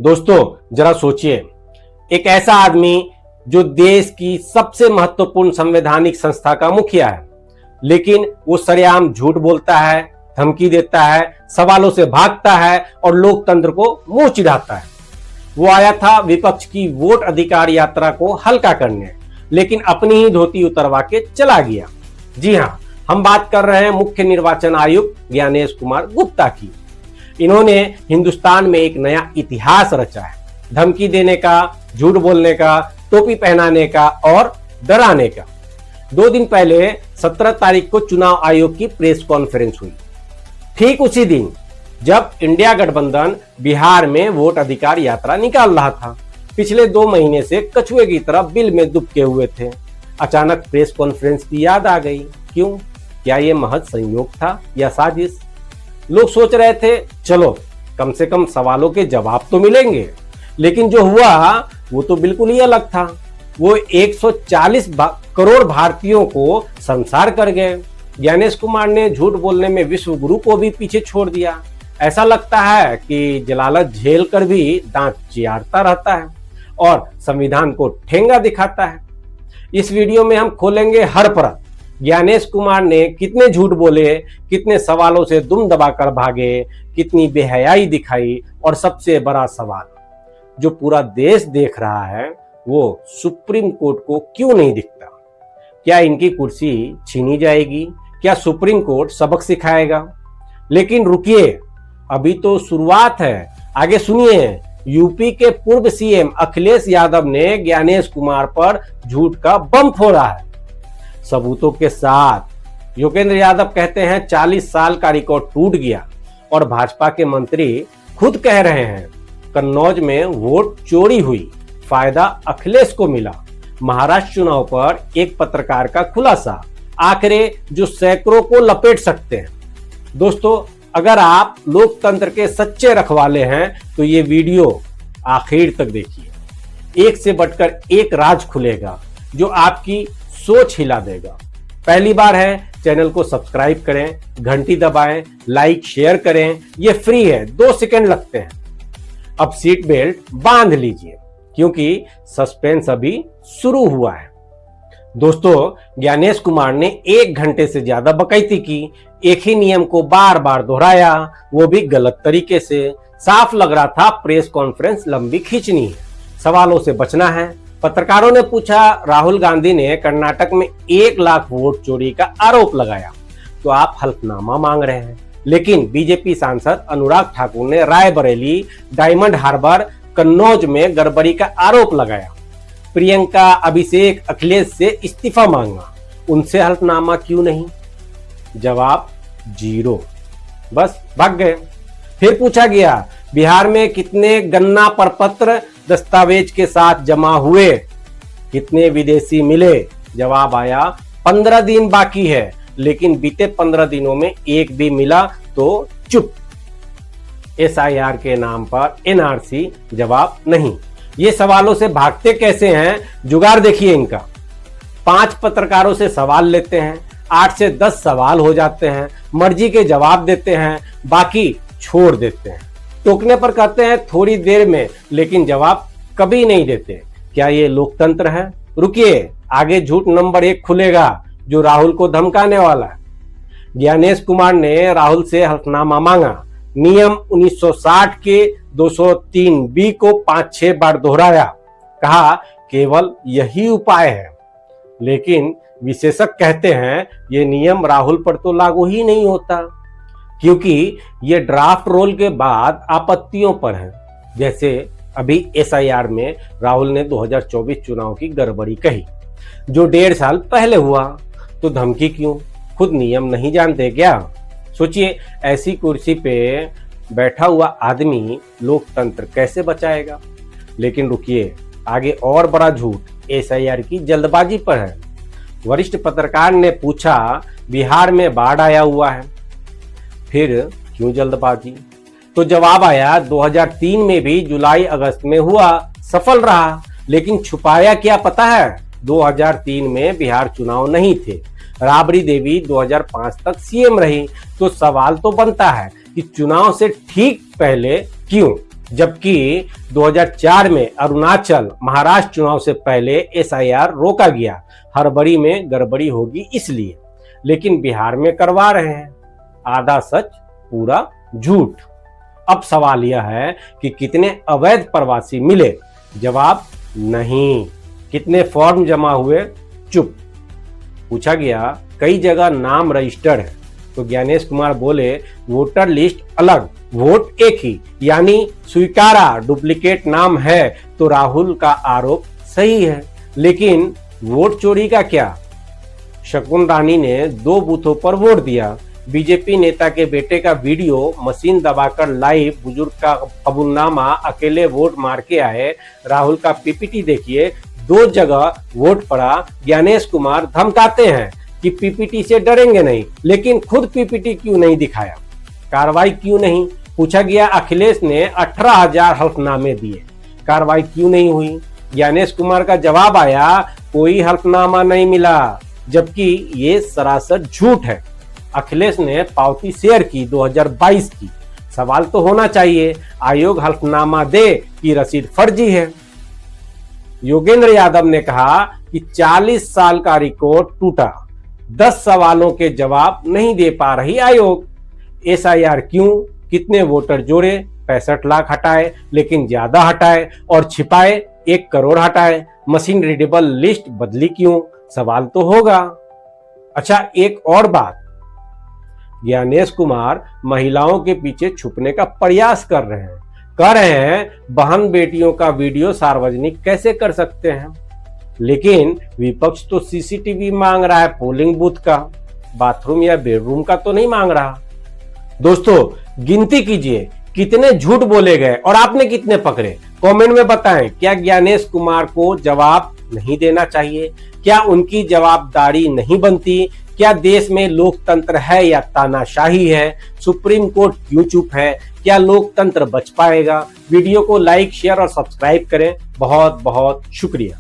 दोस्तों जरा सोचिए, एक ऐसा आदमी जो देश की सबसे महत्वपूर्ण संवैधानिक संस्था का मुखिया है, लेकिन वो सरेआम झूठ बोलता है, धमकी देता है, सवालों से भागता है और लोकतंत्र को मुंह चिढ़ाता है। वो आया था विपक्ष की वोट अधिकार यात्रा को हल्का करने, लेकिन अपनी ही धोती उतरवा के चला गया। जी हाँ, हम बात कर रहे हैं मुख्य निर्वाचन आयुक्त ज्ञानेश कुमार गुप्ता की। इन्होंने हिंदुस्तान में एक नया इतिहास रचा है, धमकी देने का, झूठ बोलने का, टोपी पहनाने का और डराने का। 2 दिन पहले 17 तारीख को चुनाव आयोग की प्रेस कॉन्फ्रेंस हुई, ठीक उसी दिन जब इंडिया गठबंधन बिहार में वोट अधिकार यात्रा निकाल रहा था। पिछले 2 महीने से कछुए की तरह बिल में दुबके हुए थे। अचानक प्रेस कॉन्फ्रेंस की याद आ गई। क्यों? क्या ये महज संयोग था या साजिश? लोग सोच रहे थे चलो कम से कम सवालों के जवाब तो मिलेंगे, लेकिन जो हुआ वो तो बिल्कुल ही अलग था। वो 140 करोड़ भारतीयों को संसार कर गए। ज्ञानेश कुमार ने झूठ बोलने में विश्व गुरु को भी पीछे छोड़ दिया। ऐसा लगता है कि जलालत झेल कर भी दांत चियारता रहता है और संविधान को ठेंगा दिखाता है। इस वीडियो में हम खोलेंगे हर परत। ज्ञानेश कुमार ने कितने झूठ बोले, कितने सवालों से दुम दबाकर भागे, कितनी बेहयाई दिखाई और सबसे बड़ा सवाल जो पूरा देश देख रहा है, वो सुप्रीम कोर्ट को क्यों नहीं दिखता? क्या इनकी कुर्सी छीनी जाएगी? क्या सुप्रीम कोर्ट सबक सिखाएगा? लेकिन रुकिए, अभी तो शुरुआत है। आगे सुनिए। यूपी के पूर्व सीएम अखिलेश यादव ने ज्ञानेश कुमार पर झूठ का बम फोड़ा है, सबूतों के साथ। योगेंद्र यादव कहते हैं 40 साल का रिकॉर्ड टूट गया और भाजपा के मंत्री खुद कह रहे हैं कन्नौज में वोट चोरी हुई, फायदा अखिलेश को मिला। महाराष्ट्र चुनाव पर एक पत्रकार का खुलासा, आंकड़े जो सैकड़ों को लपेट सकते हैं। दोस्तों, अगर आप लोकतंत्र के सच्चे रखवाले हैं तो ये वीडियो आखिर तक देखिए। एक से बढ़कर एक राज खुलेगा जो आपकी सोच हिला देगा। पहली बार है, चैनल को सब्सक्राइब करें, घंटी दबाएं, लाइक शेयर करें। ये फ्री है, 2 सेकंड लगते हैं। अब सीट बेल्ट बांध लीजिए क्योंकि सस्पेंस अभी शुरू हुआ है। दोस्तों, ज्ञानेश कुमार ने 1 घंटे से ज्यादा बकैती की, एक ही नियम को बार बार दोहराया, वो भी गलत तरीके से। साफ लग रहा था प्रेस कॉन्फ्रेंस लंबी खींचनी है, सवालों से बचना है। पत्रकारों ने पूछा, राहुल गांधी ने कर्नाटक में 1 लाख वोट चोरी का आरोप लगाया, तो आप हल्फनामा मांग रहे हैं। लेकिन बीजेपी सांसद अनुराग ठाकुर ने रायबरेली, डायमंड हार्बर, कन्नौज में गड़बड़ी का आरोप लगाया। प्रियंका, अभिषेक, अखिलेश से इस्तीफा मांगा, उनसे हल्फनामा क्यों नहीं? जवाब 0। बस भाग गए। फिर पूछा गया, बिहार में कितने गन्ना प्रपत्र दस्तावेज के साथ जमा हुए, कितने विदेशी मिले? जवाब आया 15 दिन बाकी है, लेकिन बीते 15 दिनों में एक भी मिला तो चुप। SIR के नाम पर NRC, जवाब नहीं। ये सवालों से भागते कैसे हैं? जुगाड़ देखिए इनका। 5 पत्रकारों से सवाल लेते हैं, 8 से 10 सवाल हो जाते हैं, मर्जी के जवाब देते हैं, बाकी छोड़ देते हैं। टोकने पर कहते हैं थोड़ी देर में, लेकिन जवाब कभी नहीं देते। क्या ये लोकतंत्र है? रुकिए, आगे झूठ नंबर 1 खुलेगा जो राहुल को धमकाने वाला है। ज्ञानेश कुमार ने राहुल से हल्फनामा मांगा, नियम 1960 के 203B को 5-6 बार दोहराया, कहा केवल यही उपाय है। लेकिन विशेषज्ञ कहते हैं ये नियम राहुल पर तो लागू ही नहीं होता, क्योंकि ये ड्राफ्ट रोल के बाद आपत्तियों पर है। जैसे अभी SIR में राहुल ने 2024 चुनाव की गड़बड़ी कही, जो 1.5 साल पहले हुआ, तो धमकी क्यों? खुद नियम नहीं जानते क्या? सोचिए, ऐसी कुर्सी पे बैठा हुआ आदमी लोकतंत्र कैसे बचाएगा? लेकिन रुकिए, आगे और बड़ा झूठ SIR की जल्दबाजी पर है। वरिष्ठ पत्रकार ने पूछा, बिहार में बाढ़ आया हुआ है, फिर क्यों जल्दबाजी? तो जवाब आया 2003 में भी जुलाई अगस्त में हुआ, सफल रहा। लेकिन छुपाया क्या पता है? 2003 में बिहार चुनाव नहीं थे, राबड़ी देवी 2005 तक सीएम रही। तो सवाल तो बनता है कि चुनाव से ठीक पहले क्यों? जबकि 2004 में अरुणाचल महाराष्ट्र चुनाव से पहले एसआईआर रोका गया, हड़बड़ी में गड़बड़ी होगी इसलिए। लेकिन बिहार में करवा रहे हैं। आधा सच पूरा झूठ। अब सवाल यह है कि कितने अवैध प्रवासी मिले? जवाब नहीं। कितने फॉर्म जमा हुए? चुप। पूछा गया कई जगह नाम रजिस्टर्ड है, तो ज्ञानेश कुमार बोले वोटर लिस्ट अलग, वोट एक ही, यानी स्वीकारा डुप्लीकेट नाम है। तो राहुल का आरोप सही है, लेकिन वोट चोरी का क्या? शकुन रानी ने 2 बूथों पर वोट दिया। बीजेपी नेता के बेटे का वीडियो मशीन दबाकर लाइव, बुजुर्ग का कबूलनामा, अकेले वोट मार के आए। राहुल का पीपीटी देखिए, 2 जगह वोट पड़ा। ज्ञानेश कुमार धमकाते हैं कि पीपीटी से डरेंगे नहीं, लेकिन खुद पीपीटी क्यों नहीं दिखाया? कार्रवाई क्यों नहीं? पूछा गया अखिलेश ने 18,000 हल्फनामे दिए, कार्रवाई क्यों नहीं हुई? ज्ञानेश कुमार का जवाब आया कोई हल्फनामा नहीं मिला, जबकि ये सरासर झूठ है। अखिलेश ने पावती शेयर की 2022 की। सवाल तो होना चाहिए आयोग हल्फनामा दे कि रसीद फर्जी है। योगेंद्र यादव ने कहा कि 40 साल का रिकॉर्ड टूटा, 10 सवालों के जवाब नहीं दे पा रही आयोग। एसआईआर क्यों? कितने वोटर जोड़े? 65 लाख हटाए, लेकिन ज्यादा हटाए, और छिपाए 1 करोड़ हटाए। मशीन रीडेबल लिस्ट बदली क्यों? सवाल तो होगा। अच्छा, एक और बात, ज्ञानेश कुमार महिलाओं के पीछे छुपने का प्रयास कर रहे हैं। बहन बेटियों का वीडियो सार्वजनिक कैसे कर सकते हैं? लेकिन विपक्ष तो सीसीटीवी मांग रहा है, पोलिंग बूथ का, बाथरूम या बेडरूम का तो नहीं मांग रहा। दोस्तों, गिनती कीजिए कितने झूठ बोले गए और आपने कितने पकड़े। कमेंट में बताएं, क्या ज्ञानेश कुमार को जवाब नहीं देना चाहिए? क्या उनकी जवाबदारी नहीं बनती? क्या देश में लोकतंत्र है या तानाशाही है? सुप्रीम कोर्ट क्यों चुप है? क्या लोकतंत्र बच पाएगा? वीडियो को लाइक, शेयर और सब्सक्राइब करें। बहुत बहुत शुक्रिया।